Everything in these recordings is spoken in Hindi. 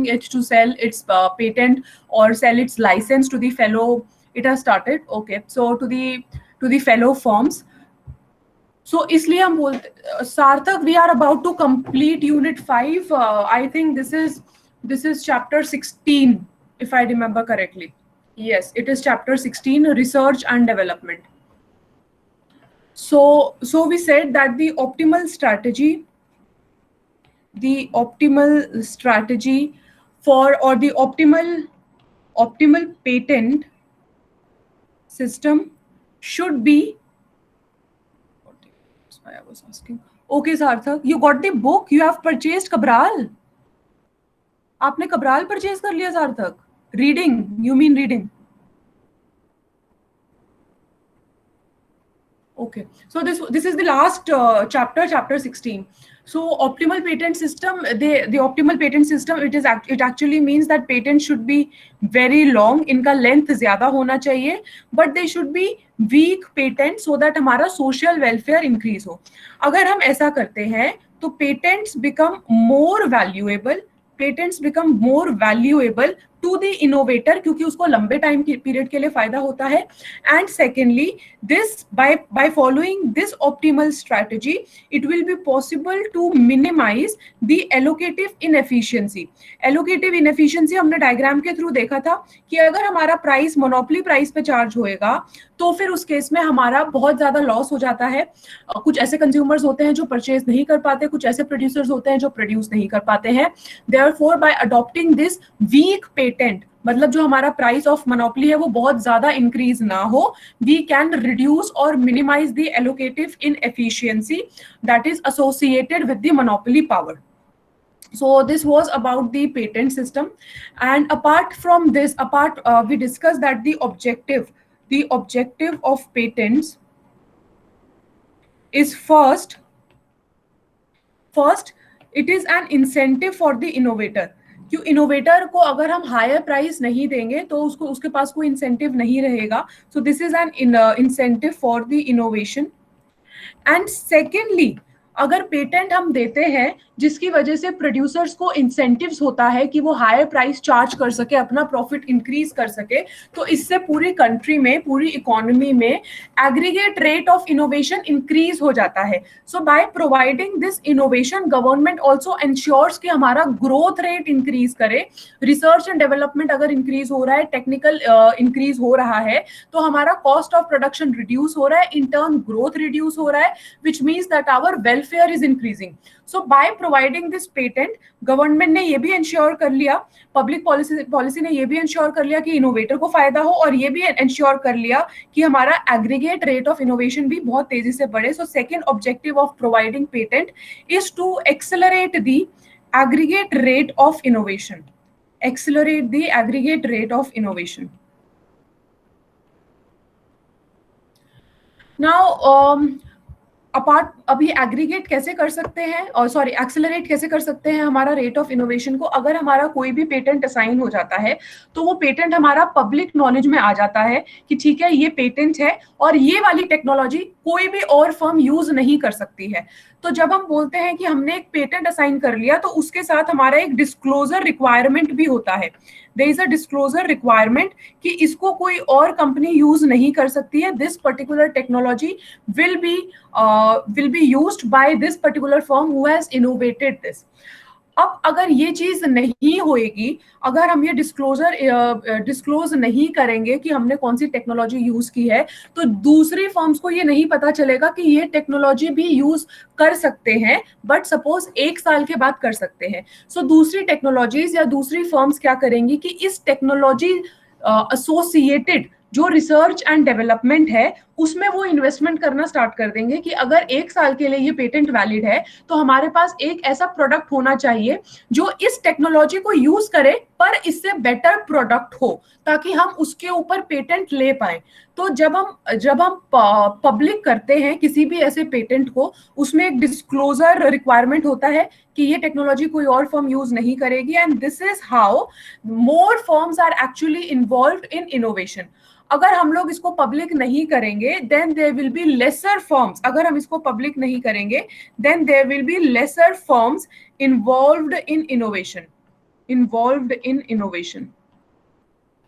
it to sell its patent or sell its license to the fellow. It has started, okay, so to the fellow firms. So इसलिए हम बोलते सार्थक, we are about to complete unit 5. I think this is chapter 16, if I remember correctly. Yes, it is chapter 16, research and development. So we said that the optimal strategy for, or the optimal patent system should be. That's why I was asking. Okay, Sarthak, you got the book? You have purchased Cabral? आपने Cabral purchase कर लिया सार्थक? Reading, you mean reading? Okay, so this is the last chapter 16. So optimal patent system, the optimal patent system, it actually means that patent should be very long, इनका length ज़्यादा होना चाहिए, but they should be weak patent so that हमारा social welfare increase हो. अगर हम ऐसा करते हैं तो patents become more valuable to the innovator, क्योंकि उसको लंबे टाइम पीरियड के लिए फायदा होता है. And secondly, this by following this optimal strategy it will be possible to minimise the allocative inefficiency. Allocative inefficiency हमने डायग्राम के थ्रू देखा था कि अगर हमारा प्राइस मोनोपोली प्राइस पे चार्ज होएगा तो फिर उस केस में हमारा बहुत ज्यादा लॉस हो जाता है. कुछ ऐसे कंज्यूमर्स होते हैं जो परचेज नहीं कर पाते, कुछ ऐसे प्रोड्यूसर्स होते हैं जो प्रोड्यूस नहीं कर पाते हैं. Therefore by adopting this weak patent, मतलब जो हमारा प्राइस ऑफ मोनोपोली है वो बहुत ज्यादा इंक्रीज ना हो, वी कैन रिड्यूस और minimise the allocative inefficiency that is associated with the monopoly power. So this was about the patent system, and apart from this, we discussed that the objective of patents is first it is an incentive for the innovator. क्यों इनोवेटर को अगर हम हायर प्राइस नहीं देंगे तो उसके पास कोई इंसेंटिव नहीं रहेगा. So this is an incentive for the innovation. And secondly, अगर पेटेंट हम देते हैं जिसकी वजह से प्रोड्यूसर्स को इंसेंटिव्स होता है कि वो हायर प्राइस चार्ज कर सके, अपना प्रॉफिट इंक्रीज कर सके, तो इससे पूरी कंट्री में, पूरी इकोनॉमी में aggregate rate of innovation increase हो जाता है. So by providing this innovation, government also ensures कि हमारा ग्रोथ रेट इंक्रीज करे. रिसर्च एंड डेवलपमेंट अगर इंक्रीज हो रहा है, टेक्निकल इंक्रीज हो रहा है, तो हमारा कॉस्ट ऑफ प्रोडक्शन रिड्यूस हो रहा है, इन टर्न ग्रोथ रिड्यूस हो रहा है, which means that our welfare is increasing. So by providing this patent, government ने ये भी इंश्योर कर लिया, पब्लिक पॉलिसी ने ये भी इंश्योर कर लिया कि इनोवेटर को फायदा हो, और ये भी इंश्योर कर लिया कि हमारा एग्रीगेट रेट ऑफ इनोवेशन भी बहुत तेजी से बढ़े. So second objective of providing patent is to accelerate the aggregate rate of innovation. Accelerate the aggregate rate of innovation. Now, apart अभी एग्रीगेट कैसे कर सकते हैं, और सॉरी एक्सेलरेट कैसे कर सकते हैं हमारा रेट ऑफ इनोवेशन को. अगर हमारा कोई भी पेटेंट असाइन हो जाता है तो वो पेटेंट हमारा पब्लिक नॉलेज में आ जाता है कि ठीक है, ये पेटेंट है और ये वाली टेक्नोलॉजी कोई भी और फर्म यूज नहीं कर सकती है. तो जब हम बोलते हैं कि हमने एक पेटेंट असाइन कर लिया तो उसके साथ हमारा एक डिस्क्लोजर रिक्वायरमेंट भी होता है. There is a disclosure requirement कि इसको कोई और कंपनी यूज नहीं कर सकती है. This particular technology will be used by this particular firm who has innovated this. अब अगर ये चीज नहीं होएगी, अगर हम ये डिस्क्लोज नहीं करेंगे कि हमने कौन सी टेक्नोलॉजी यूज की है, तो दूसरी फर्म्स को ये नहीं पता चलेगा कि ये टेक्नोलॉजी भी यूज कर सकते हैं, बट सपोज 1 साल के बाद कर सकते हैं. सो दूसरी टेक्नोलॉजीज या दूसरी फर्म्स क्या करेंगी कि इस टेक्नोलॉजी एसोसिएटेड जो रिसर्च एंड डेवलपमेंट है उसमें वो इन्वेस्टमेंट करना स्टार्ट कर देंगे कि अगर 1 साल के लिए ये पेटेंट वैलिड है तो हमारे पास एक ऐसा प्रोडक्ट होना चाहिए जो इस टेक्नोलॉजी को यूज करे पर इससे बेटर प्रोडक्ट हो, ताकि हम उसके ऊपर पेटेंट ले पाए. तो जब हम पब्लिक करते हैं किसी भी ऐसे पेटेंट को, उसमें एक डिस्क्लोजर रिक्वायरमेंट होता है कि ये टेक्नोलॉजी कोई और फर्म यूज नहीं करेगी. And this is how more firms are actually involved in innovation. अगर हम लोग इसको पब्लिक नहीं करेंगे then there will be lesser firms. अगर हम इसको पब्लिक नहीं करेंगे then there will be lesser firms involved in innovation. Involved in innovation,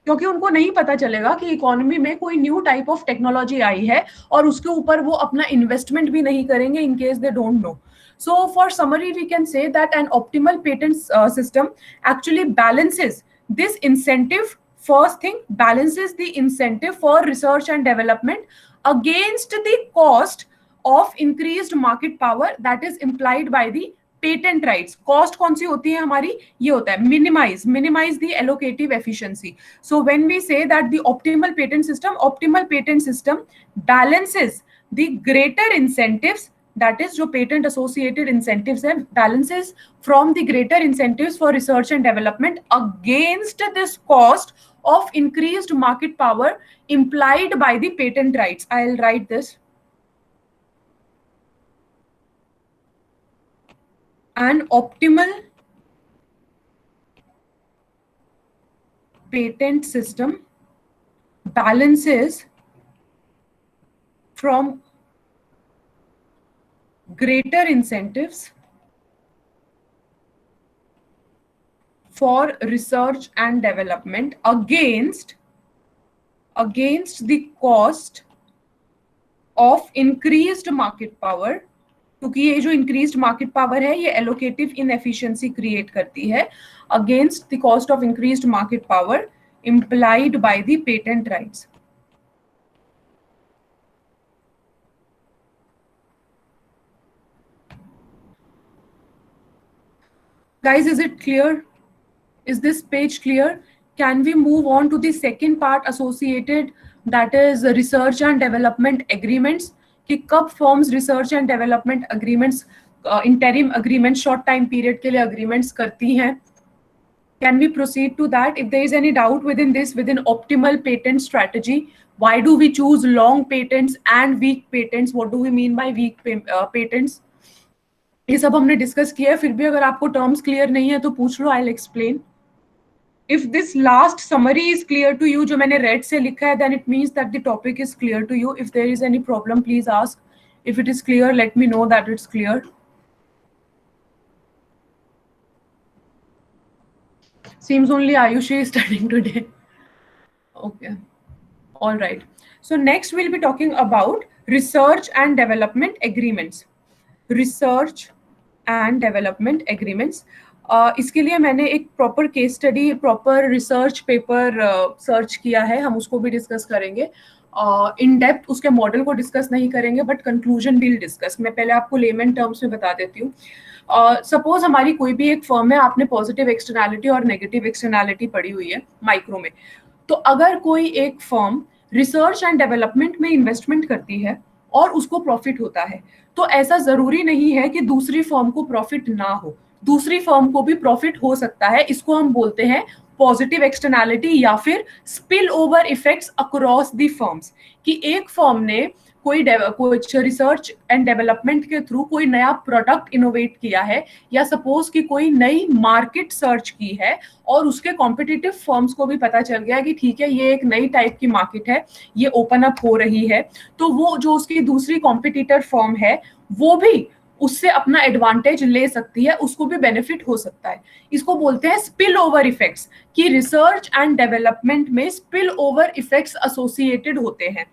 क्योंकि उनको नहीं पता चलेगा कि इकोनॉमी में कोई न्यू टाइप ऑफ टेक्नोलॉजी आई है और उसके ऊपर वो अपना इन्वेस्टमेंट भी नहीं करेंगे in case they don't know. So for summary we can say that an optimal patent system actually balances this incentive. First thing, balances the incentive for research and development against the cost of increased market power that is implied by the patent rights. Cost कौन सी होती है हमारी? ये होता है minimise the allocative efficiency. So when we say that the optimal patent system balances the greater incentives, that is जो पेटेंट एसोसिएटेड इंसेंटिव्स है, balances from the greater incentives for research and development against this cost of increased market power implied by the patent rights. I'll write this. An optimal patent system balances from greater incentives for research and development against the cost of increased market power, क्योंकि ये जो इंक्रीज्ड मार्केट पावर है ये एलोकेटिव इनएफिशिएंसी क्रिएट करती है, against the cost of increased market power implied by the patent rights. Guys, is it clear? Is this page clear? Can we move on to the second part associated, that is research and development agreements? कि कब firms research and development agreements, interim agreement, short time period के लिए अग्रीमेंट्स करती हैं. Can we proceed to that? If there is any doubt within this, within optimal patent strategy, why do we choose long patents and weak patents? What do we mean by weak patents? ये सब हमने डिस्कस किया है. फिर भी अगर आपको टर्म्स क्लियर नहीं है तो पूछ लो, I'll explain. If this last summary is clear to you, जो मैंने रेड से लिखा है, then it means that the topic is clear to you. If there is any problem, please ask. If it is clear, let me know that it's clear. Seems only Ayushi is studying today. Okay. All right. So next we'll be talking about research and development agreements. Research and development agreements. इसके लिए मैंने एक proper case study, proper research paper search किया है. हम उसको भी डिस्कस करेंगे. इन डेप्थ उसके मॉडल को डिस्कस नहीं करेंगे, बट कंक्लूजन विल डिस्कस. मैं पहले आपको लेमन टर्म्स में बता देती हूँ. सपोज हमारी कोई भी एक फर्म है, आपने पॉजिटिव एक्सटर्नैलिटी और नेगेटिव एक्सटर्नैलिटी पढ़ी हुई है माइक्रो में. तो अगर कोई एक फर्म रिसर्च एंड डेवलपमेंट में इन्वेस्टमेंट करती है और उसको प्रॉफिट होता है, तो ऐसा जरूरी नहीं है कि दूसरी फर्म को प्रॉफिट ना हो. दूसरी फर्म को भी प्रॉफिट हो सकता है. इसको हम बोलते हैं पॉजिटिव एक्सटर्नैलिटी या फिर spill over effects across the firms. कि एक फर्म ने कोई रिसर्च एंड डेवलपमेंट के थ्रू कोई नया प्रोडक्ट इनोवेट किया है, या सपोज कि कोई नई मार्केट सर्च की है और उसके कॉम्पिटिटिव फर्म्स को भी पता चल गया कि ठीक है ये एक नई टाइप की मार्केट है, ये ओपन अप हो रही है, तो वो जो उसकी दूसरी कॉम्पिटिटर फर्म है वो भी उससे अपना एडवांटेज ले सकती है, उसको भी बेनिफिट हो सकता है. इसको बोलते हैं स्पिल ओवर इफेक्ट्स, कि रिसर्च एंड डेवलपमेंट में स्पिल ओवर इफेक्ट्स एसोसिएटेड होते हैं.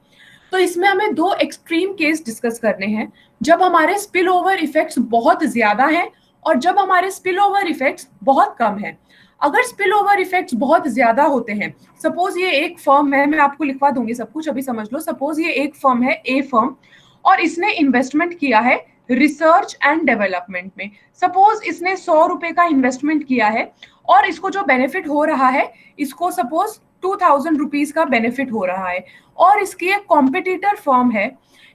तो इसमें हमें दो एक्सट्रीम केस डिस्कस करने हैं, जब हमारे स्पिल ओवर इफेक्ट्स बहुत ज्यादा हैं और जब हमारे स्पिल ओवर इफेक्ट्स बहुत कम हैं. अगर स्पिल ओवर इफेक्ट्स बहुत ज्यादा होते हैं, सपोज ये एक फर्म है, मैं आपको लिखवा दूंगी सब कुछ, अभी समझ लो. सपोज ये एक फर्म है, ए फर्म, और इसने इन्वेस्टमेंट किया है रिसर्च एंड डेवलपमेंट में. सपोज इसने 100 रुपए का इन्वेस्टमेंट किया है और इसको जो बेनिफिट हो रहा है, इसको सपोज 2000 रुपीज का बेनिफिट हो रहा है. और इसकी एक कॉम्पिटिटर फर्म है,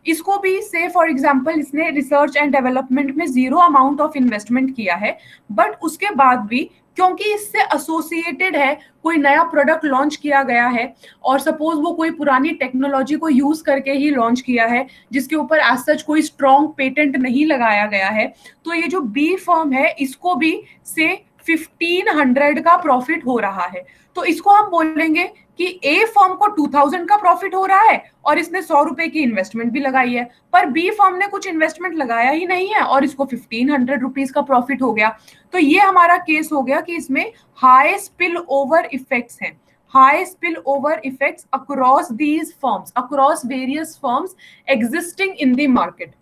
इसको भी से फॉर एग्जांपल इसने रिसर्च एंड डेवलपमेंट में 0 अमाउंट ऑफ इन्वेस्टमेंट किया है, बट उसके बाद भी क्योंकि इससे एसोसिएटेड है, कोई नया प्रोडक्ट लॉन्च किया गया है और सपोज वो कोई पुरानी टेक्नोलॉजी को यूज करके ही लॉन्च किया है जिसके ऊपर एज सच कोई स्ट्रॉन्ग पेटेंट नहीं लगाया गया है, तो ये जो बी फर्म है इसको भी से 1500 का प्रॉफिट हो रहा है, तो इसको हम बोलेंगे कि ए फर्म को 2000 का प्रॉफिट हो रहा है और इसने 100 रुपए की इन्वेस्टमेंट भी लगाई है, पर बी फर्म ने कुछ इन्वेस्टमेंट लगाया ही नहीं है और इसको 1500 रुपीज का प्रॉफिट हो गया। तो ये हमारा केस हो गया कि इसमें हाई स्पिल ओवर इफेक्ट्स हैं, high spillover effects across these firms, across various firms existing in the market।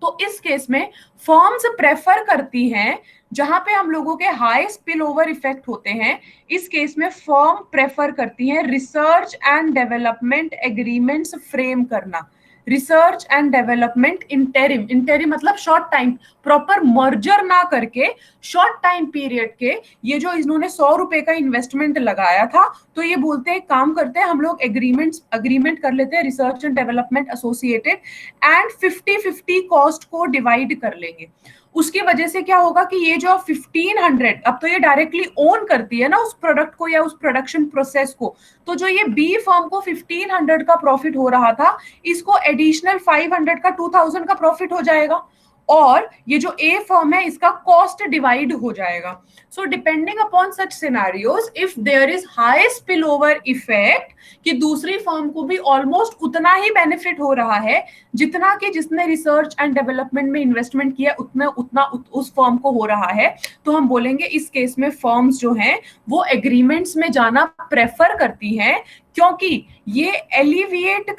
तो इस केस में फर्म्स प्रेफर करती हैं जहां पे हम लोगों के हाई स्पिल ओवर इफेक्ट होते हैं, इस केस में फर्म प्रेफर करती हैं research and development agreements frame करना। Research and development interim, interim मतलब शॉर्ट टाइम, प्रॉपर मर्जर ना करके शॉर्ट टाइम पीरियड के, ये जो इन्होंने 100 रुपए का इन्वेस्टमेंट लगाया था, तो ये बोलते हैं काम करते हैं हम लोग अग्रीमेंट कर लेते हैं research and development associated and 50-50 cost को डिवाइड कर लेंगे। उसकी वजह से क्या होगा कि ये जो 1500, अब तो ये डायरेक्टली ओन करती है ना उस प्रोडक्ट को या उस प्रोडक्शन प्रोसेस को, तो जो ये बी फर्म को 1500 का प्रॉफिट हो रहा था, इसको एडिशनल 500 का 2000 का प्रॉफिट हो जाएगा और ये जो ए फर्म है इसका कॉस्ट डिवाइड हो जाएगा। So depending upon such scenarios, if there is high spill over effect कि दूसरी फर्म को भी ऑलमोस्ट उतना ही बेनिफिट हो रहा है जितना कि जिसने रिसर्च एंड डेवलपमेंट में इन्वेस्टमेंट किया उतना उस फर्म को हो रहा है, तो हम बोलेंगे इस केस में फर्म्स जो हैं वो एग्रीमेंट्स में जाना प्रेफर करती हैं, क्योंकि ये एलिविएट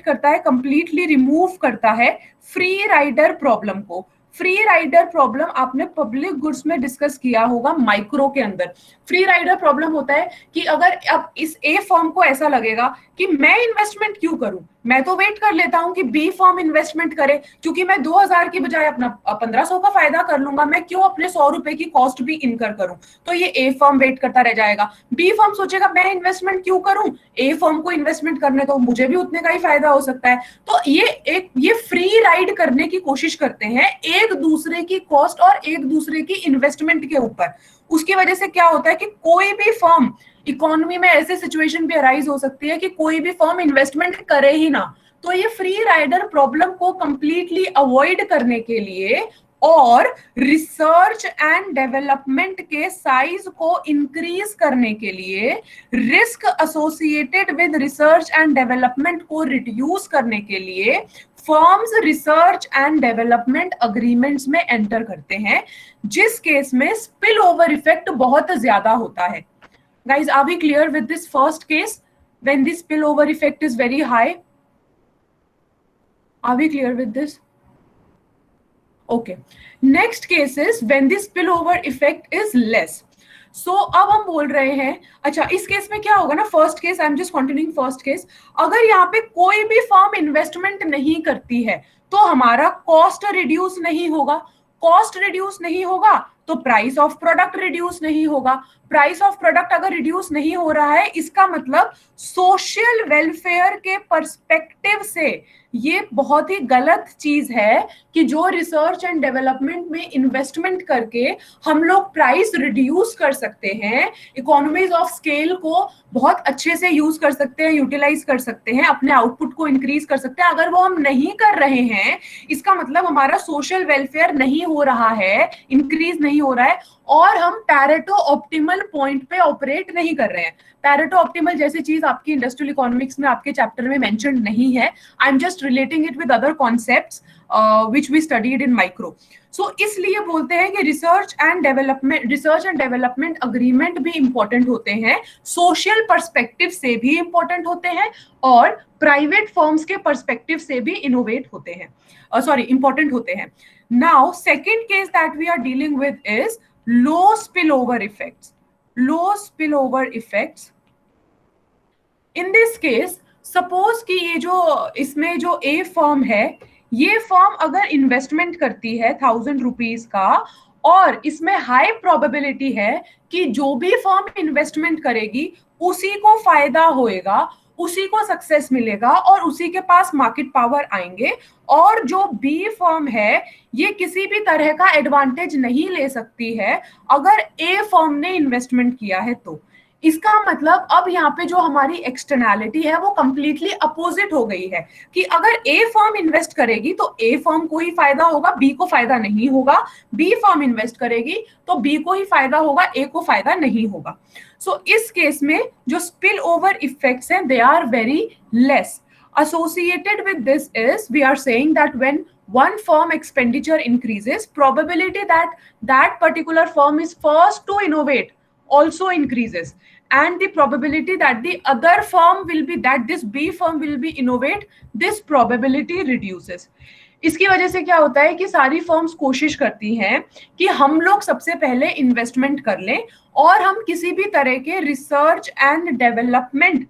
करता है, कंप्लीटली रिमूव करता है फ्री राइडर प्रॉब्लम को। फ्री राइडर प्रॉब्लम आपने पब्लिक गुड्स में डिस्कस किया होगा माइक्रो के अंदर। फ्री राइडर प्रॉब्लम होता है कि अगर अब इस ए फर्म को ऐसा लगेगा कि मैं इन्वेस्टमेंट क्यों करूं, मैं तो वेट कर लेता हूं कि बी फर्म इन्वेस्टमेंट करे, क्योंकि मैं 2000 की बजाय अपना 1500 का फायदा कर लूंगा, मैं क्यों अपने 100 रुपए की कॉस्ट भी इनकर करूं। तो ये ए फर्म वेट करता रह जाएगा। बी फर्म सोचेगा मैं इन्वेस्टमेंट क्यों करूं, ए फर्म को इन्वेस्टमेंट करने तो मुझे भी उतने का ही फायदा हो सकता है। तो ये फ्री राइड करने की कोशिश करते हैं एक दूसरे की कॉस्ट और एक दूसरे की इन्वेस्टमेंट के ऊपर। उसकी वजह से क्या होता है कि कोई भी फर्म, इकोनॉमी में ऐसे सिचुएशन भी अराइज हो सकती है कि कोई भी फर्म इन्वेस्टमेंट करे ही ना। तो ये फ्री राइडर प्रॉब्लम को कंप्लीटली अवॉइड करने के लिए और रिसर्च एंड डेवलपमेंट के साइज को इंक्रीज करने के लिए, risk associated with research and development को रिड्यूस करने के लिए firms research and development agreements में एंटर करते हैं, जिस केस में स्पिल ओवर इफेक्ट बहुत ज्यादा होता है। Guys, are we clear with this first case when the spillover effect is very high? Are we clear with this? Okay. Next case is when the spillover effect is less. So अब हम बोल रहे हैं, अच्छा इस केस में क्या होगा ना, first case, I am just continuing first case, अगर यहाँ पे कोई भी फर्म इन्वेस्टमेंट नहीं करती है तो हमारा कॉस्ट रिड्यूस नहीं होगा। कॉस्ट रिड्यूस नहीं होगा तो प्राइस ऑफ प्रोडक्ट रिड्यूस नहीं होगा। प्राइस ऑफ प्रोडक्ट अगर रिड्यूस नहीं हो रहा है, इसका मतलब सोशल वेलफेयर के पर्सपेक्टिव से ये बहुत ही गलत चीज है कि जो रिसर्च एंड डेवलपमेंट में इन्वेस्टमेंट करके हम लोग प्राइस रिड्यूस कर सकते हैं, इकोनॉमीज ऑफ स्केल को बहुत अच्छे से यूज कर सकते हैं, यूटिलाइज कर सकते हैं, अपने आउटपुट को इंक्रीज कर सकते हैं। अगर वो हम नहीं कर रहे हैं, इसका मतलब हमारा सोशल वेलफेयर नहीं हो रहा है, इंक्रीज नहीं हो रहा है और हम पैरेटो ऑप्टिमल पॉइंट पे ऑपरेट नहीं कर रहे हैं। पैरेटो ऑप्टिमल जैसी चीज आपकी इंडस्ट्रियल इकोनॉमिक्स में आपके चैप्टर में मेंशन नहीं है। I am just relating it with other concepts which we studied in micro. So इसलिए बोलते हैं कि रिसर्च एंड डेवलपमेंट अग्रीमेंट भी इंपॉर्टेंट होते हैं, सोशल पर्सपेक्टिव से भी इंपॉर्टेंट होते हैं और प्राइवेट फर्म्स के पर्सपेक्टिव से भी इंपोर्टेंट होते हैं। Now second case that we are dealing with is low spillover effects. Low spillover effects. In this case, suppose कि ये जो इसमें जो ए फर्म है, ये फर्म अगर इन्वेस्टमेंट करती है 1000 रुपीज का और इसमें हाई प्रोबेबिलिटी है कि जो भी फर्म इन्वेस्टमेंट करेगी उसी को फायदा होएगा, उसी को सक्सेस मिलेगा और उसी के पास मार्केट पावर आएंगे, और जो बी फर्म है ये किसी भी तरह का एडवांटेज नहीं ले सकती है अगर ए फर्म ने इन्वेस्टमेंट किया है। तो इसका मतलब अब यहाँ पे जो हमारी एक्सटर्नैलिटी है वो कंप्लीटली अपोजिट हो गई है कि अगर ए फर्म इन्वेस्ट करेगी तो ए फर्म को ही फायदा होगा, बी को फायदा नहीं होगा, बी फर्म इन्वेस्ट करेगी तो बी को ही फायदा होगा, ए को फायदा नहीं होगा। सो इस केस में जो स्पिल ओवर इफेक्ट्स हैं they are very less. Associated with this is we are saying that when one firm expenditure increases, probability that that particular firm is first to innovate also increases, and the probability that the other firm will be, that this B firm will be innovate, this probability reduces. इसकी वजह से क्या होता है कि सारी फर्म्स कोशिश करती हैं कि हम लोग सबसे पहले इन्वेस्टमेंट कर लें और हम किसी भी तरह के रिसर्च एंड डेवलपमेंट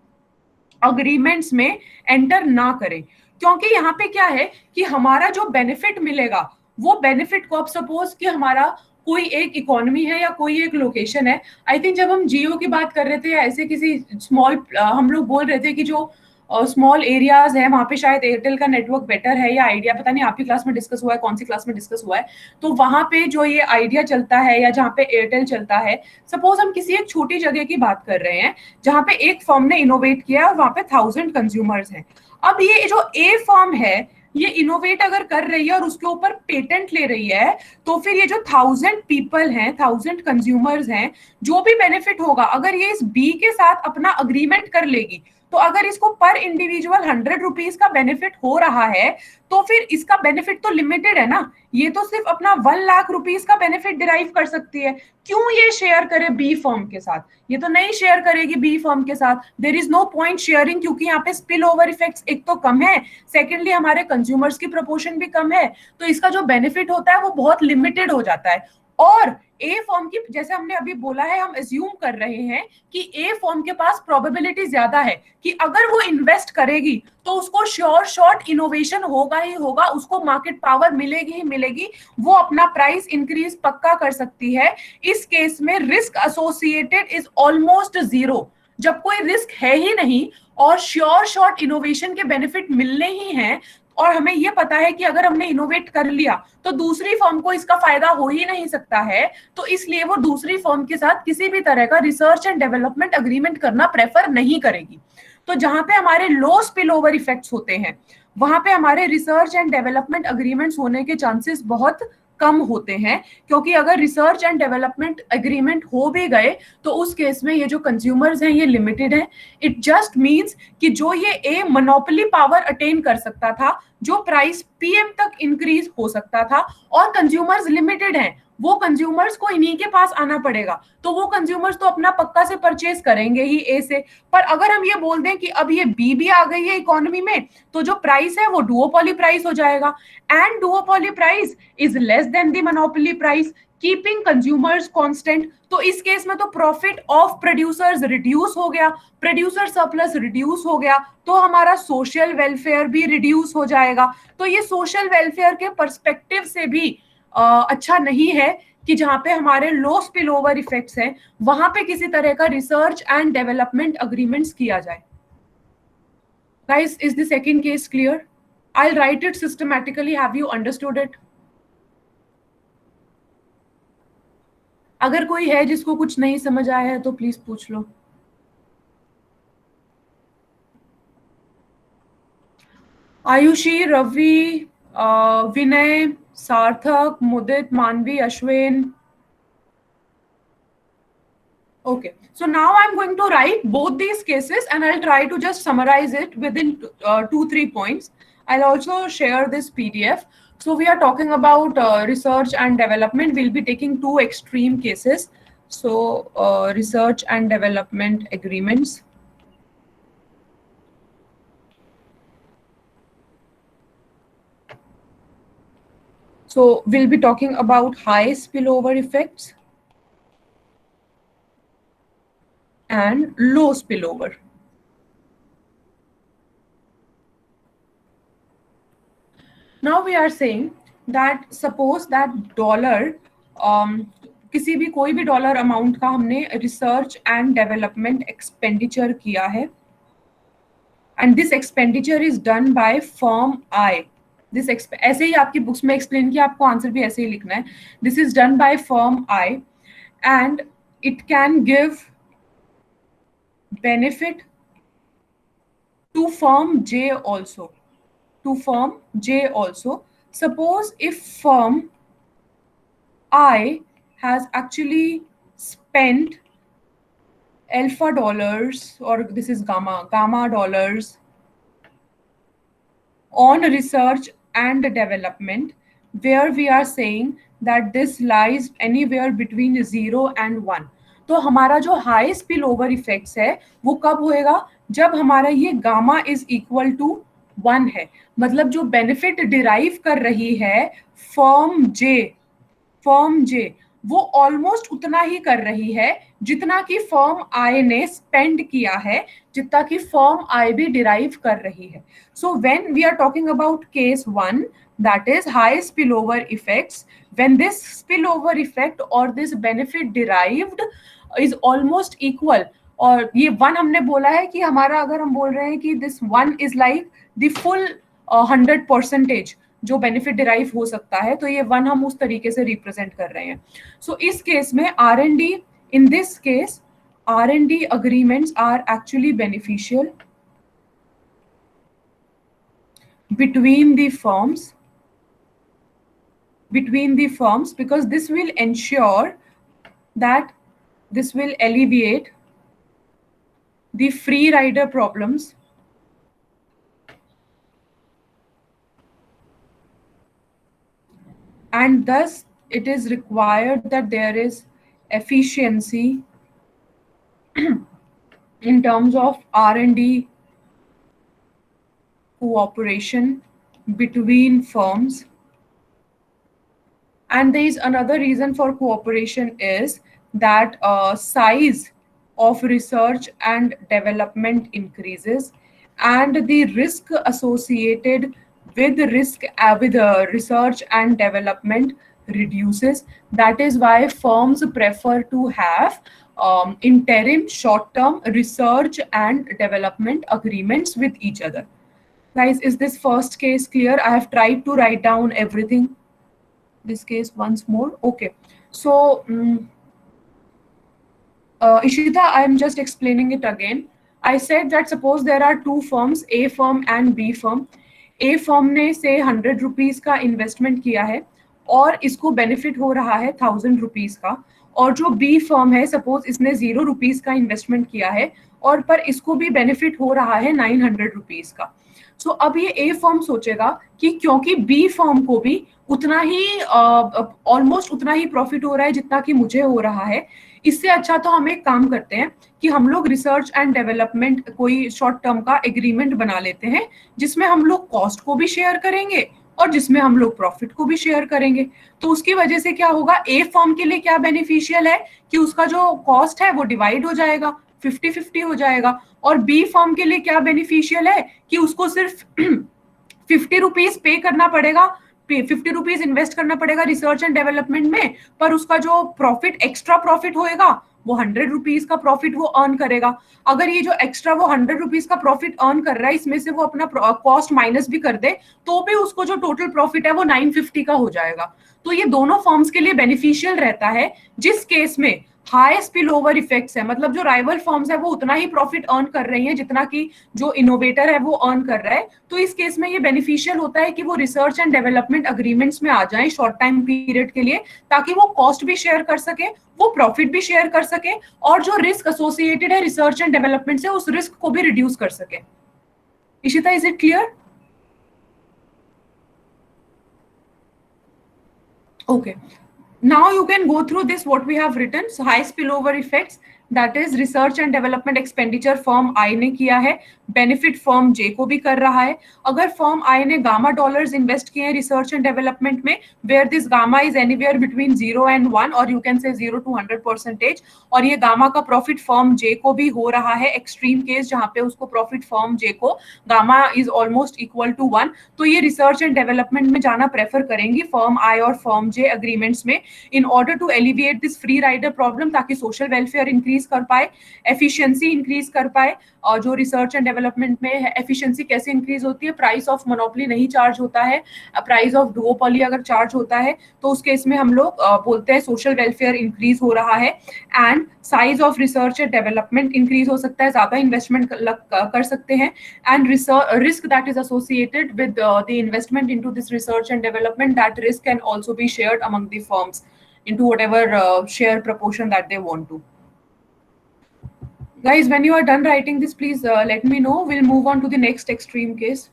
अग्रीमेंट्स में एंटर ना करें, क्योंकि यहाँ पे क्या है कि हमारा जो बेनिफिट मिलेगा वो बेनिफिट को, अब सपोज कि हमारा कोई एक इकोनॉमी है या कोई एक लोकेशन है, आई थिंक जब हम जियो की बात कर रहे थे या ऐसे किसी स्मॉल, हम लोग बोल रहे थे कि जो स्मॉल एरियाज है वहां पे शायद एयरटेल का नेटवर्क बेटर है या आइडिया, पता नहीं आपकी क्लास में डिस्कस हुआ है, कौन सी क्लास में डिस्कस हुआ है, तो वहां पे जो ये आइडिया चलता है या जहाँ पे एयरटेल चलता है, सपोज हम किसी एक छोटी जगह की बात कर रहे हैं जहाँ पे एक फर्म ने इनोवेट किया और वहां पे 1000 कंज्यूमर्स हैं। अब ये जो ए फर्म है ये इनोवेट अगर कर रही है और उसके ऊपर पेटेंट ले रही है, तो फिर ये जो 1000 पीपल हैं, 1000 कंज्यूमर्स हैं, जो भी बेनिफिट होगा अगर ये इस बी के साथ अपना अग्रीमेंट कर लेगी, तो अगर इसको पर इंडिविजुअल 100 रुपीज का बेनिफिट हो रहा है तो फिर इसका बेनिफिट तो लिमिटेड है ना, ये तो सिर्फ अपना 1 लाख रुपीज का बेनिफिट डिराइव कर सकती है, क्यों ये शेयर करे बी फर्म के साथ, ये तो नहीं शेयर करेगी बी फर्म के साथ, there is no point sharing, क्योंकि यहाँ पे स्पिल ओवर इफेक्ट्स एक तो कम है, सेकेंडली हमारे कंज्यूमर्स की प्रोपोर्शन भी कम है, तो इसका जो बेनिफिट होता है वो बहुत लिमिटेड हो जाता है। और ए फॉर्म की, जैसे हमने अभी बोला है, हम एज्यूम कर रहे हैं कि ए फॉर्म के पास प्रोबेबिलिटी ज्यादा है कि अगर वो इन्वेस्ट करेगी तो उसको श्योर शॉर्ट इनोवेशन होगा ही होगा, उसको मार्केट पावर मिलेगी ही मिलेगी, वो अपना प्राइस इंक्रीज पक्का कर सकती है। इस केस में risk associated is almost zero, जब कोई रिस्क है ही नहीं और श्योर शॉर्ट इनोवेशन के बेनिफिट मिलने ही हैं, और हमें ये पता है कि अगर हमने इनोवेट कर लिया तो दूसरी फर्म को इसका फायदा हो ही नहीं सकता है, तो इसलिए वो दूसरी फर्म के साथ किसी भी तरह का रिसर्च एंड डेवलपमेंट अग्रीमेंट करना प्रेफर नहीं करेगी। तो जहां पे हमारे लो स्पिल ओवर इफेक्ट्स होते हैं वहां पे हमारे रिसर्च एंड डेवलपमेंट अग्रीमेंट्स होने के चांसेस बहुत कम होते हैं, क्योंकि अगर रिसर्च एंड डेवलपमेंट एग्रीमेंट हो भी गए तो उस केस में ये जो कंज्यूमर्स हैं ये लिमिटेड है। इट जस्ट मींस कि जो ये ए मोनोपोली पावर अटेन कर सकता था, जो प्राइस पीएम तक इंक्रीज हो सकता था, और कंज्यूमर्स लिमिटेड हैं, वो कंज्यूमर्स को इन्हीं के पास आना पड़ेगा, तो वो कंज्यूमर्स तो अपना पक्का से परचेज करेंगे ही ए से। पर अगर हम ये बोल दें कि अब ये बी भी आ गई है इकोनॉमी में, तो जो प्राइस है वो डुओपोली प्राइस हो जाएगा, and duopoly price is less than the monopoly price, keeping consumers constant. तो इस केस में तो प्रॉफिट ऑफ प्रोड्यूसर्स रिड्यूस हो गया, प्रोड्यूसर सरप्लस रिड्यूस हो गया, तो हमारा सोशल वेलफेयर भी रिड्यूस हो जाएगा। तो ये सोशल वेलफेयर के पर्सपेक्टिव से भी अच्छा नहीं है कि जहां पे हमारे लो स्पिल ओवर इफेक्ट्स हैं वहां पे किसी तरह का रिसर्च एंड डेवलपमेंट अग्रीमेंट्स किया जाए। Guys, is the second case clear? I'll write it systematically. Have you understood it? अगर कोई है जिसको कुछ नहीं समझ आया है तो प्लीज पूछ लो। आयुषी, रवि, विनय, सार्थक, मुदित, मानवी, Ashwin. Okay, so now I'm going to write both these cases and I'll try to just summarize it within 2-3 points. I'll also share this PDF. So we are talking about research and development. We'll be taking two extreme cases. So research and development agreements. So we'll be talking about high spillover effects and low spillover. Now we are saying that suppose that dollar, किसी भी कोई भी डॉलर अमाउंट का हमने रिसर्च एंड डेवलपमेंट एक्सपेंडिचर किया है, and this expenditure is done by firm I. This ऐसे ही आपकी बुक्स में एक्सप्लेन किया, आपको आंसर भी ऐसे ही लिखना है। This is done by firm I and it can give benefit to firm J also. To firm J also. Suppose if firm I has actually spent alpha dollars, or this is gamma dollars on research and development, where we are saying that this lies anywhere between 0 and 1. तो हमारा जो हाई स्पिल ओवर इफेक्ट्स है वो कब होएगा, जब हमारा ये गामा इज इक्वल टू 1 है. मतलब जो बेनिफिट डिराइव कर रही है फर्म जे वो ऑलमोस्ट उतना ही कर रही है जितना कि फर्म आई ने स्पेंड किया है, जितना कि फर्म आई भी डिराइव कर रही है. So when we are talking about case 1, that is high spillover effects, when this spillover effect or this benefit derived is almost equal. और ये 1 हमने बोला है कि हमारा, अगर हम बोल रहे हैं कि this 1 is like the full 100% जो बेनिफिट डिराइव हो सकता है, तो ये 1 हम उस तरीके से रिप्रेजेंट कर रहे हैं. सो इस केस में R&D, in this case R&D agreements are actually beneficial between the firms because this will ensure that this will alleviate the free rider problems and thus it is required that there is efficiency in terms of R&D cooperation between firms. And there is another reason for cooperation is that size of research and development increases and the risk associated with research and development reduces. That is why firms prefer to have interim short-term research and development agreements with each other. Guys, is this first case clear? I have tried to write down everything. This case once more. Okay. So, Ishita, I am just explaining it again. I said that suppose there are two firms, A firm and B firm. A firm ने से 100 रुपीज का इन्वेस्टमेंट किया है और इसको बेनिफिट हो रहा है 1000 रुपीज का, और जो बी फर्म है सपोज इसने 0 रुपीज का इन्वेस्टमेंट किया है और पर इसको भी बेनिफिट हो रहा है 900 रुपीज का. सो अब ये ए फर्म सोचेगा कि क्योंकि बी फर्म को भी उतना ही ऑलमोस्ट उतना ही प्रॉफिट हो रहा है जितना कि मुझे हो रहा है, इससे अच्छा तो हम एक काम करते हैं कि हम लोग रिसर्च एंड डेवलपमेंट कोई शॉर्ट टर्म का एग्रीमेंट बना लेते हैं जिसमें हम लोग कॉस्ट को भी शेयर करेंगे और जिसमें हम लोग प्रॉफिट को भी शेयर करेंगे. तो उसकी वजह से क्या होगा, ए फर्म के लिए क्या बेनिफिशियल है कि उसका जो कॉस्ट है वो डिवाइड हो जाएगा, 50-50 हो जाएगा, और बी फर्म के लिए क्या बेनिफिशियल है कि उसको सिर्फ 50 रुपीज पे करना पड़ेगा, 50 रुपीज इन्वेस्ट करना पड़ेगा रिसर्च एंड डेवलपमेंट में, पर उसका जो प्रॉफिट एक्स्ट्रा प्रॉफिट होएगा वो 100 रुपीज का प्रॉफिट वो अर्न करेगा. अगर ये जो एक्स्ट्रा वो 100 रुपीज का प्रॉफिट अर्न कर रहा है इसमें से वो अपना कॉस्ट माइनस भी कर दे तो भी उसको जो टोटल प्रॉफिट है वो 950 का हो जाएगा. तो ये दोनों फर्म्स के लिए बेनिफिशियल रहता है जिस केस में हाई स्पिल ओवर इफेक्ट्स है, मतलब जो राइवल फर्म्स है वो उतना ही प्रॉफिट अर्न कर रही हैं जितना कि जो इनोवेटर है वो अर्न कर रहा है. तो इस केस में ये बेनिफिशियल होता है कि वो रिसर्च एंड डेवलपमेंट अग्रीमेंट्स में आ जाएं शॉर्ट टाइम पीरियड के लिए, ताकि वो कॉस्ट भी शेयर कर सके, वो प्रॉफिट भी शेयर कर सके, और जो रिस्क एसोसिएटेड है रिसर्च एंड डेवलपमेंट से उस रिस्क को भी रिड्यूस कर सके. Ishita, is it clear? Okay. Now you can go through this what we have written. So high spillover effects, that is research and development expenditure firm I ने किया है, benefit firm J को भी कर रहा है. अगर firm I ने gamma dollars invest किए हैं research and development में, where this gamma is anywhere between 0 and 1, or you can say 0 to 100%, और ये gamma का profit firm J को भी हो रहा है, extreme case जहाँ पे उसको profit firm J को gamma is almost equal to 1, तो ये research and development में जाना prefer करेंगी firm I और firm J agreements में, in order to alleviate this free rider problem, ताकि social welfare increase इंक्रीज कर पाए, एफिशिएंसी इंक्रीज कर पाए, और जो रिसर्च एंड डेवलपमेंट में है एफिशिएंसी कैसे इंक्रीज होती है, प्राइस ऑफ मोनोपोली नहीं चार्ज होता है, प्राइस ऑफ डुओपोली अगर चार्ज होता है तो उस केस में हम लोग बोलते हैं सोशल वेलफेयर इंक्रीज हो रहा है, and size of research and development increase हो सकता है, ज्यादा इन्वेस्टमेंट कर सकते हैं, and risk that is associated with the investment into this research and development, that risk can also be shared among the firms into whatever share proportion that they want to. Guys, when you are done writing this, please let me know. We'll move on to the next extreme case.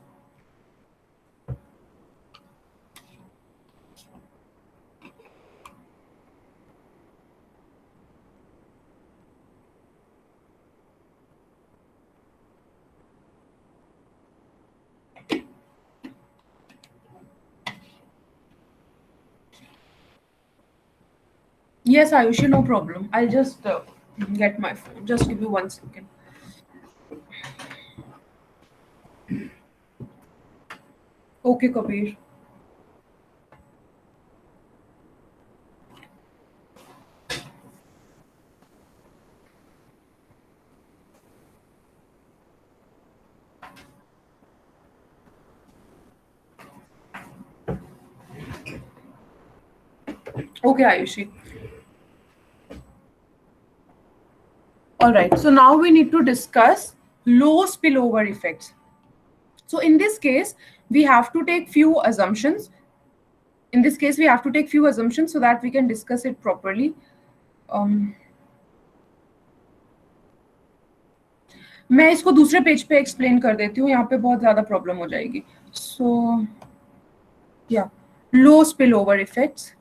Yes, Ayushi, no problem. I'll just get my phone. Just give me 1 second. Okay, Kabir. Okay, Ayushi. All right. So now we need to discuss low spillover effects. So in this case, we have to take few assumptions. In this case, we have to take few assumptions so that we can discuss it properly. मैं इसको दूसरे पेज पे एक्सप्लेन कर देती हूँ, यहाँ पे बहुत ज्यादा प्रॉब्लम हो जाएगी. सो या low spill over effects.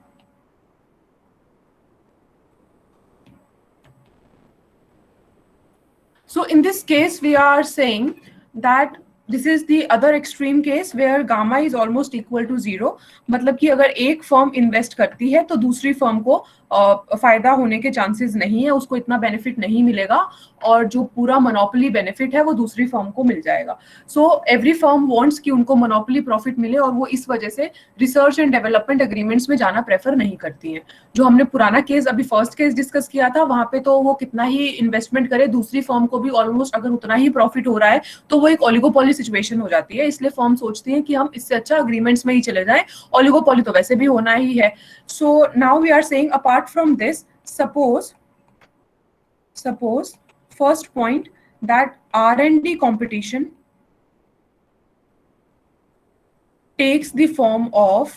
So in this case, we are saying that this is the other extreme case where gamma is almost equal to 0. मतलब कि अगर एक फर्म इन्वेस्ट करती है तो दूसरी फर्म को फायदा होने के चांसेस नहीं है, उसको इतना बेनिफिट नहीं मिलेगा, और जो पूरा मोनोपोली बेनिफिट है वो दूसरी फर्म को मिल जाएगा. सो एवरी फर्म वांट्स कि उनको मोनोपोली प्रॉफिट मिले, और वो इस वजह से रिसर्च एंड डेवलपमेंट एग्रीमेंट्स में जाना प्रेफर नहीं करती हैं. जो हमने पुराना केस अभी फर्स्ट केस डिस्कस किया था, वहां पे तो वो कितना ही इन्वेस्टमेंट करे, दूसरी फर्म को भी ऑलमोस्ट अगर उतना ही प्रॉफिट हो रहा है तो वो एक ओलिगोपोली सिचुएशन हो जाती है. इसलिए फर्म सोचती है कि हम इससे अच्छा अग्रीमेंट्स में ही चले जाएं, ओलिगोपोली तो वैसे भी होना ही है. So now we are saying apart from this, suppose first point that R&D competition takes the form of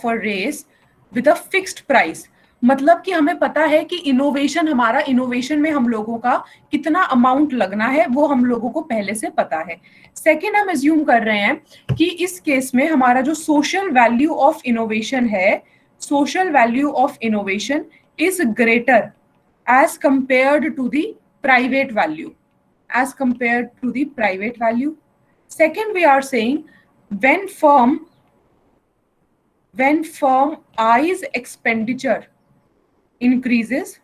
a race with a fixed price. मतलब कि हमें पता है कि इनोवेशन में हम लोगों का कितना अमाउंट लगना है वो हम लोगों को पहले से पता है. सेकेंड, हम एज्यूम कर रहे हैं कि इस केस में हमारा जो सोशल वैल्यू ऑफ इनोवेशन है, social value of innovation is greater as compared to the private value, Second, we are saying when firm I's expenditure increases,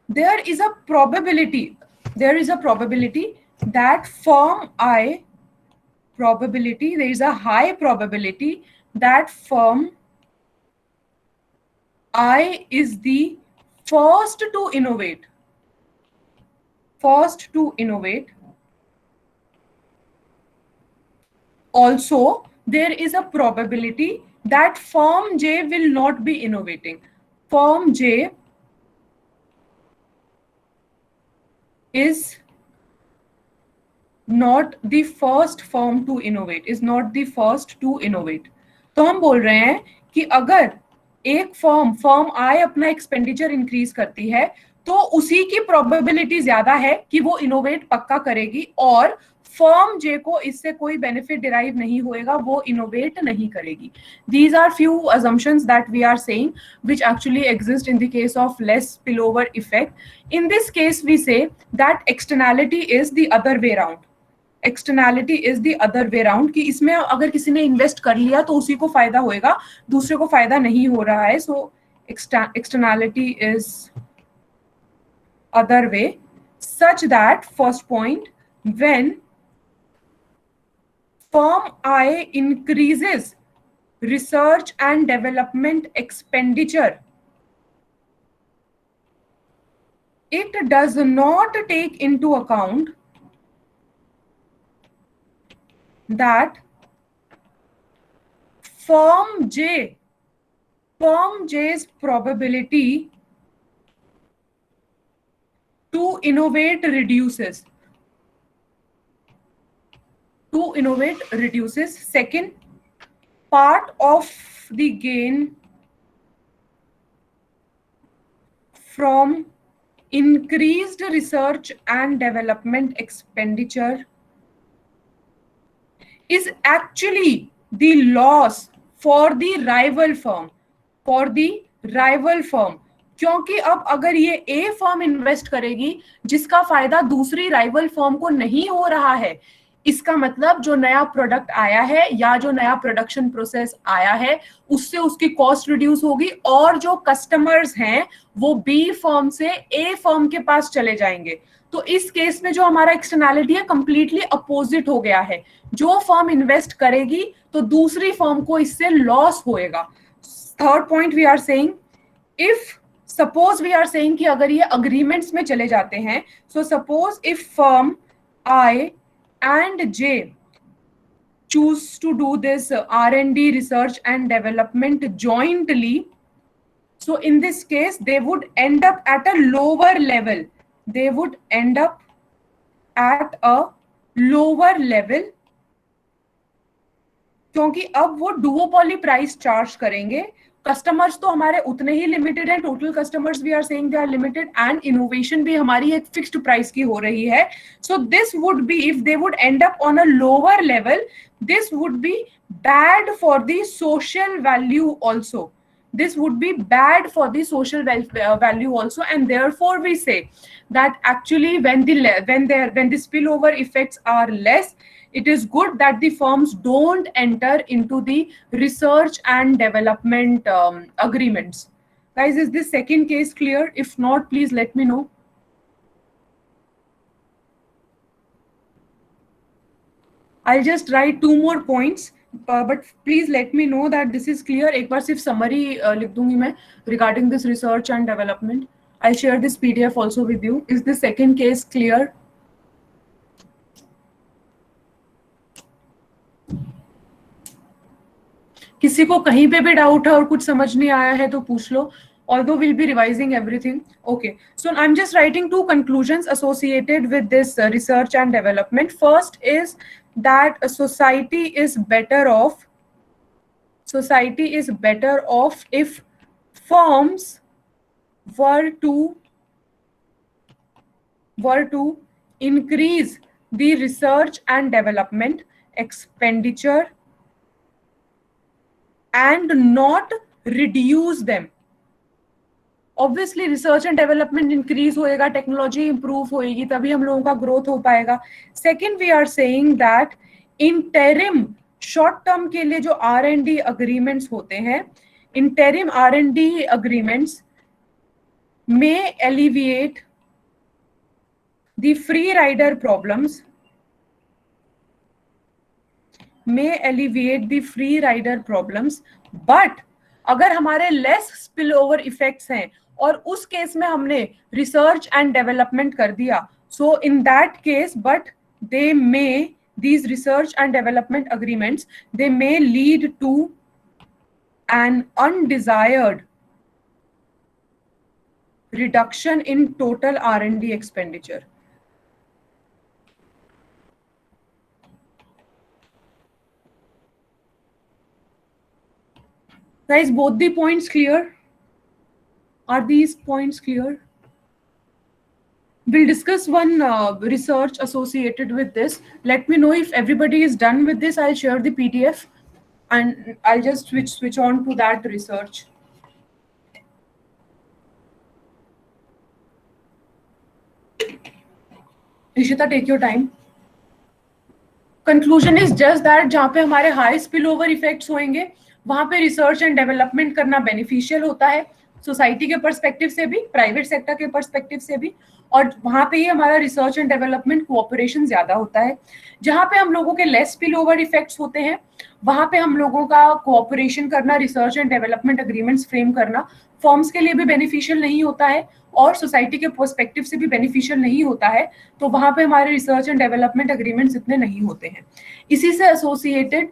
there is a probability there is a high probability that firm I is the first to innovate. Also, there is a probability that firm J will not be innovating. Firm J is not the first firm to innovate, तो हम बोल रहे हैं कि अगर एक फर्म आई अपना एक्सपेंडिचर इंक्रीज करती है तो उसी की प्रोबेबिलिटी ज्यादा है कि वो इनोवेट पक्का करेगी, और फर्म जे को इससे कोई बेनिफिट डिराइव नहीं होएगा, वो इनोवेट नहीं करेगी. These are few assumptions that we are saying which actually exist in the case of less spillover effect. In this case, we say that externality is the other way around. कि इसमें अगर किसी ने इन्वेस्ट कर लिया तो उसी को फायदा होएगा, दूसरे को फायदा नहीं हो रहा है. सो externality is other way, such that first point, when firm I increases research and development expenditure, it does not take into account that firm J's probability to innovate reduces. Second, part of the gain from increased research and development expenditure is actually the loss for the rival firm. क्योंकि अब अगर ये ए फर्म इन्वेस्ट करेगी जिसका फायदा दूसरी राइवल फर्म को नहीं हो रहा है, इसका मतलब जो नया प्रोडक्ट आया है या जो नया प्रोडक्शन प्रोसेस आया है उससे उसकी कॉस्ट रिड्यूस होगी और जो कस्टमर्स हैं वो बी फर्म से ए फर्म के पास चले जाएंगे. तो इस केस में जो हमारा एक्सटर्नैलिटी है कंप्लीटली अपोजिट हो गया है. जो फर्म इन्वेस्ट करेगी तो दूसरी फर्म को इससे लॉस होएगा. Third point we are saying, if suppose we are saying कि अगर ये अग्रीमेंट्स में चले जाते हैं, so suppose if firm I and J choose to do this R&D, research and development jointly, so in this case they would end up at a lower level. क्योंकि अब वो डुओपोली प्राइस चार्ज करेंगे. कस्टमर्स तो हमारे उतने ही लिमिटेड हैं, total customers we are saying they are limited, and innovation भी हमारी एक फिक्स्ड प्राइस की हो रही है. So this would be, if they would end up on a lower level, this would be bad for the social value also. This would be bad for the social value also, and therefore we say that actually when the spillover effects are less, it is good that the firms don't enter into the research and development agreements. Guys, is this second case clear? If not, please let me know. I'll just write 2 more points. But please let me know that this is clear. एक बार सिर्फ summary लिख दूंगी मैं regarding this research and development. I'll share this PDF also with you. Is the second case clear? किसी को कहीं पे भी डाउट है और कुछ समझ नहीं आया है तो पूछ लो. Although we'll be revising everything. Okay, so I'm just writing 2 conclusions associated with this research and development. First is that a society is better off if firms were to increase the research and development expenditure and not reduce them. Obviously research and development increase होएगा, टेक्नोलॉजी इंप्रूव होएगी, तभी हम लोगों का ग्रोथ हो पाएगा. Second, we are saying that interim short term के लिए जो R&D अग्रीमेंट्स होते हैं, interim R&D agreements may alleviate the free rider problems, but अगर हमारे लेस स्पिल ओवर इफेक्ट्स हैं और उस केस में हमने रिसर्च एंड डेवलपमेंट कर दिया, so in that case, but they may, these research and development agreements, they may lead to an undesired reduction in total R&D expenditure. Guys, both the points clear? Are these points clear? We'll discuss one research associated with this. Let me know if everybody is done with this. I'll share the PDF and I'll just switch on to that research. Ishita, take your time. Conclusion is just that जहाँ पे हमारे high spillover effects होंगे वहां पे रिसर्च एंड डेवलपमेंट करना बेनिफिशियल होता है. सोसाइटी के पर्सपेक्टिव से भी, प्राइवेट सेक्टर के पर्सपेक्टिव से भी, और वहां पे ही हमारा रिसर्च एंड डेवलपमेंट कोऑपरेशन ज्यादा होता है। जहां पे हम लोगों के लेस स्पिल ओवर इफेक्ट्स होते हैं, वहां पे हम लोगों का कोऑपरेशन करना, research and development agreements frame करना फर्म्स के लिए भी बेनिफिशियल नहीं होता है और सोसाइटी के पर्सपेक्टिव से भी बेनिफिशियल नहीं होता है, तो वहां पे हमारे रिसर्च एंड डेवलपमेंट अग्रीमेंट्स इतने नहीं होते हैं। इसी से एसोसिएटेड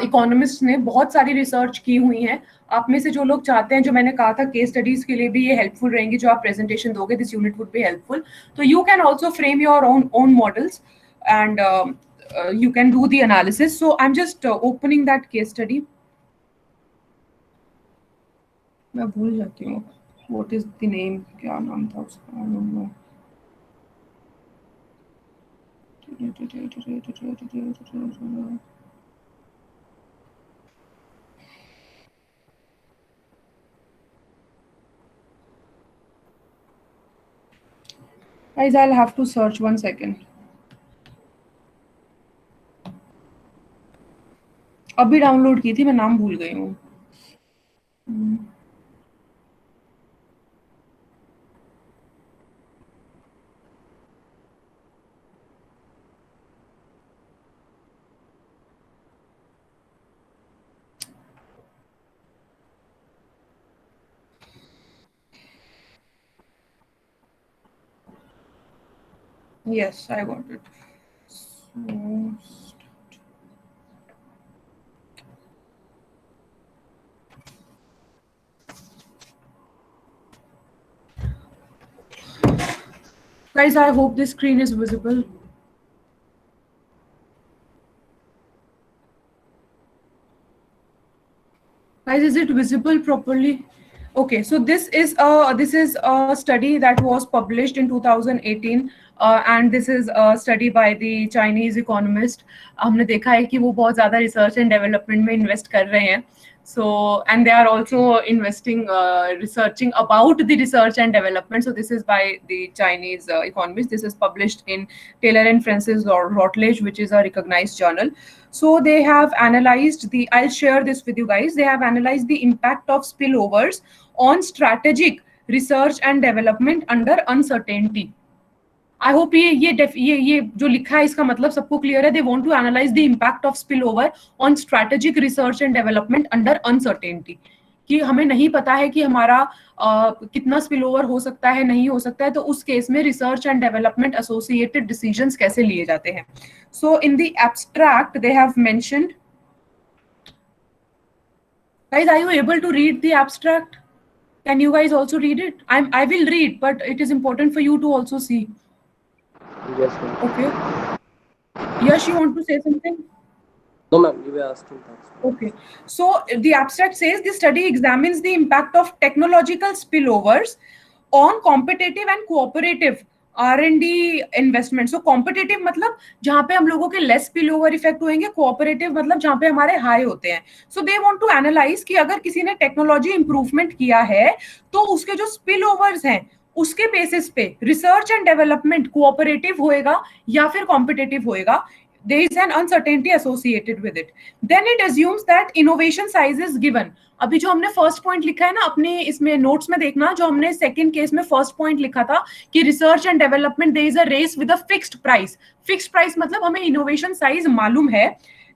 इकोनॉमिस्ट ने बहुत सारी रिसर्च की हुई है। आप में से जो लोग चाहते हैं, जो मैंने कहा था केस स्टडीज के लिए भी ये हेल्पफुल रहेंगी, जो आप प्रेजेंटेशन दोगे, this unit would be helpful. तो you can also frame your own models and you can do the analysis. So I'm just opening that case study. मैं भूल जाती हूँ what is the name, क्या नाम था उसका, I don't know. Guys, I'll have to search, 1 second. अभी डाउनलोड की थी, मैं नाम भूल गई हूँ। Yes, I got it. So, guys, I hope this screen is visible. Guys, is it visible properly? Okay, so this is a study that was published in 2018, and this is a study by the Chinese economist. हमने देखा है कि वो बहुत ज़्यादा रिसर्च एंड डेवलपमेंट में इन्वेस्ट कर रहे हैं. So, and they are also investing, researching about the research and development. So this is by the Chinese economist. This is published in Taylor and Francis Routledge, which is a recognized journal. So they have analyzed I'll share this with you guys. They have analyzed the impact of spillovers on strategic research and development under uncertainty. I hope ये जो लिखा है इसका मतलब सबको क्लियर है. They want to analyse the impact of spill over on strategic research and development under uncertainty, कि हमें नहीं पता है कि हमारा कितना स्पिल ओवर हो सकता है, नहीं हो सकता है, तो उस केस में research and development associated decisions कैसे लिए जाते हैं. So in the abstract they have mentioned, guys, are you able to read the abstract? Can you guys also read it? I will read, but it is important for you to also see. Yes, ma'am. Okay. Yash, you want to say something? No, ma'am, you were asking that. Okay. So the abstract says the study examines the impact of technological spillovers on competitive and cooperative R&D investment. So competitive मतलब जहाँ पे हम लोगों के less spillover effect होंगे, cooperative मतलब जहाँ पे हमारे high होते हैं. So they want to analyze कि अगर किसी ने technology improvement किया है तो उसके जो spillovers हैं उसके बेसिस पे रिसर्च एंड डेवलपमेंट कोऑपरेटिव होएगा या फिर कॉम्पिटिटिव होएगा. There is an uncertainty associated with it. Then it assumes that innovation size is given. अभी जो हमने फर्स्ट पॉइंट लिखा है ना अपने इसमें नोट्स में देखना, जो हमने सेकंड केस में फर्स्ट पॉइंट लिखा था कि research and development there is a race with a fixed price. Fixed price मतलब हमें इनोवेशन साइज मालूम है,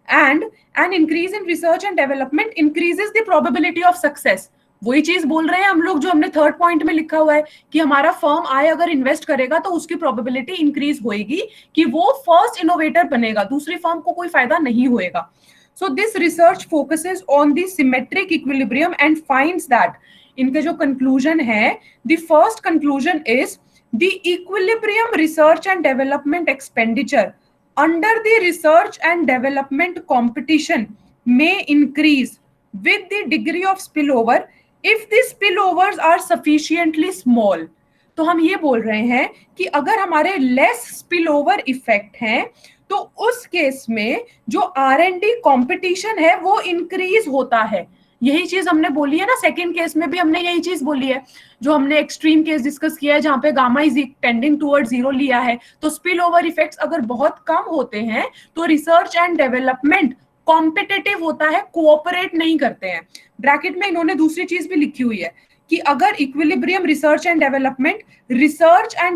and an increase in research and development increases the probability of success. वही चीज बोल रहे हैं हम लोग जो हमने थर्ड पॉइंट में लिखा हुआ है कि हमारा फर्म आए अगर इन्वेस्ट करेगा तो उसकी प्रोबेबिलिटी इंक्रीज होएगी कि वो फर्स्ट इनोवेटर बनेगा, दूसरी फर्म को कोई फायदा नहीं होएगा. So this research focuses on the symmetric equilibrium and finds that, इनके जो कंक्लूजन है, the first conclusion is the equilibrium research and development expenditure under the research and development competition may increase with the degree of spillover if the spillovers are sufficiently small. तो हम ये बोल रहे हैं कि अगर हमारे लेस स्पिलओवर इफेक्ट हैं तो उस केस में जो R&D कंपटीशन है वो इंक्रीज होता है. यही चीज हमने बोली है ना, सेकंड केस में भी हमने यही चीज बोली है, जो हमने एक्सट्रीम केस डिस्कस किया है जहां पे gamma is tending toward zero लिया है. तो स्पिल ओवर इफेक्ट्स अगर बहुत कम होते हैं तो रिसर्च एंड डेवलपमेंट कॉम्पिटिटिव होता है, कोऑपरेट नहीं करते हैं. ब्रैकेट में इन्होंने दूसरी चीज भी लिखी हुई है कि अगर equilibrium research and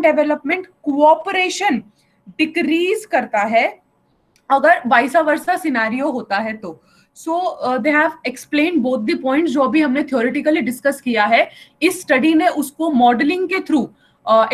development cooperation decrease करता है, अगर वाइसा वर्सा सिनेरियो होता है तो so they have explain both the points जो अभी हमने थ्योरेटिकली डिस्कस किया है। इस स्टडी ने उसको मॉडलिंग के थ्रू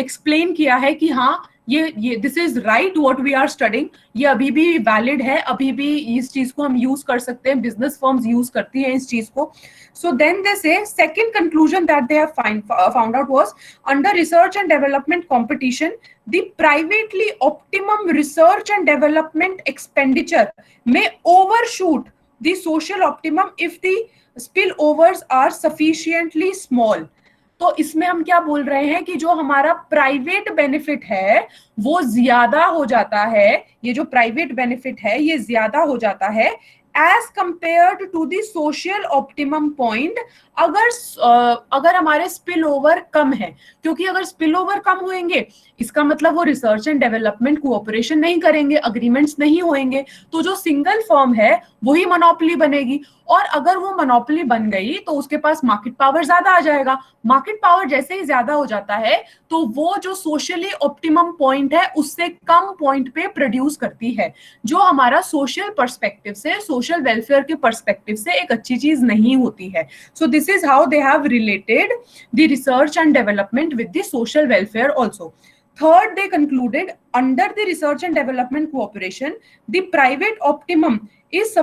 एक्सप्लेन किया है कि हाँ ये this is right what we are studying, ये अभी भी वैलिड है, अभी भी इस चीज को हम यूज कर सकते हैं, बिजनेस फर्म्स यूज करती हैं इस चीज को। सो देन दे से second conclusion that they have found out was under research and development competition the privately optimum research and development expenditure may overshoot the social optimum if the spillovers are sufficiently small। तो इसमें हम क्या बोल रहे हैं कि जो हमारा प्राइवेट बेनिफिट है वो ज्यादा हो जाता है, ये जो प्राइवेट बेनिफिट है ये ज्यादा हो जाता है as compared to the social optimum point अगर हमारे स्पिल ओवर कम है। क्योंकि अगर स्पिल ओवर कम होंगे इसका मतलब वो रिसर्च एंड डेवलपमेंट कोऑपरेशन नहीं करेंगे, अग्रीमेंट्स नहीं होंगे, तो जो सिंगल फर्म है वही मोनोपोली बनेगी। और अगर वो मोनोपोली बन गई तो उसके पास मार्केट पावर ज्यादा आ जाएगा। मार्केट पावर जैसे ही ज्यादा हो जाता है तो वो जो सोशली ऑप्टिमम पॉइंट है उससे कम पॉइंट पे प्रोड्यूस करती है, जो हमारा सोशल पर्सपेक्टिव से, सोशल वेलफेयर के पर्सपेक्टिव से एक अच्छी चीज नहीं होती है। So this is how they have related the research and development with the social welfare also. Third, they concluded under the research and development cooperation, the private optimum is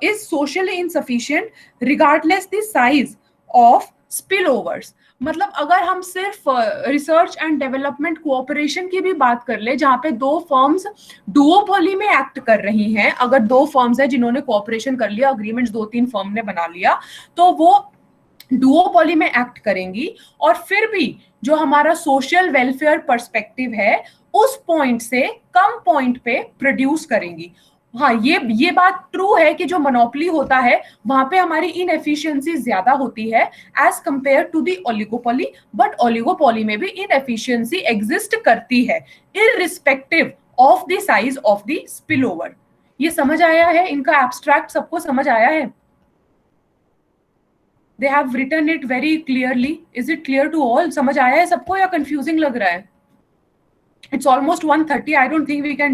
is socially insufficient regardless the size of spillovers। मतलब अगर हम सिर्फ रिसर्च एंड डेवलपमेंट कोऑपरेशन की भी बात कर ले जहां पे दो फर्म्स डुओपोली में एक्ट कर रही हैं, अगर दो फर्म्स हैं जिन्होंने कोऑपरेशन कर लिया, अग्रीमेंट्स 2-3 फर्म ने बना लिया, तो वो डुओपोली में एक्ट करेंगी और फिर भी जो हमारा सोशल वेलफेयर पर्सपेक्टिव है उस पॉइंट से कम पॉइंट पे प्रोड्यूस करेंगी। हाँ, ये बात ट्रू है कि जो मोनोपोली होता है वहां पे हमारी इनएफिशिएंसी ज्यादा होती है as compare to the oligopoly, but oligopoly में भी इनएफिशिएंसी एग्जिस्ट करती है irrespective of the size of the spillover. ये समझ आया है? इनका एब्स्ट्रैक्ट सबको समझ आया है? They have written it very clearly. Is it clear to all? समझ आया है सबको या कंफ्यूजिंग लग रहा है? It's almost 1:30. I don't think we can